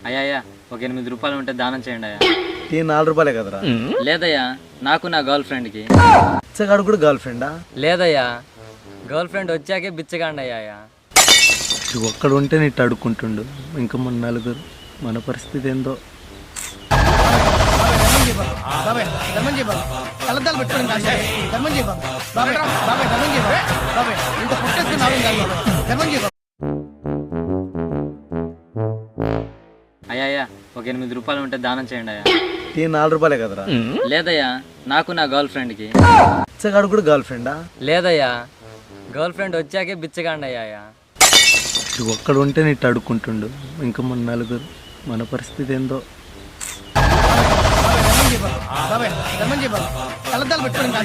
అయ్యా ఒక 8 రూపాయలు ఉంటే దానం చేయండి అయ్యా. ఈ 4 రూపాయలే కదరా. లేదయ్యా, నాకు నా గర్ల్ ఫ్రెండ్కి. బిచ్చగాడు కూడా గర్ల్ ఫ్రెండా? లేదయ్యా, గర్ల్ ఫ్రెండ్ వచ్చాకే బిచ్చగాండి అయ్యా. ఒక్కడ ఉంటే నీట్టు అడుక్కుంటుండు, ఇంకా మన నలుగురు, మన పరిస్థితి ఏందో. అయ్యా ఒక 8 రూపాయలు ఉంటే దానం చేయండి అయ్యా. ఈ 4 రూపాయలే కదరా. లేదయ్యా, నాకు నా గర్ల్ ఫ్రెండ్కి. బిచ్చగాడు కూడా గర్ల్ ఫ్రెండా? లేదయ్యా, గర్ల్ ఫ్రెండ్ వచ్చాకే బిచ్చగాండి అయ్యా. ఒక్కడ ఉంటే నీట్టు అడుక్కుంటుండు, ఇంకా మన నలుగురు, మన పరిస్థితి ఏందో. కళ్ళద్దాలు పెట్టుకోండి.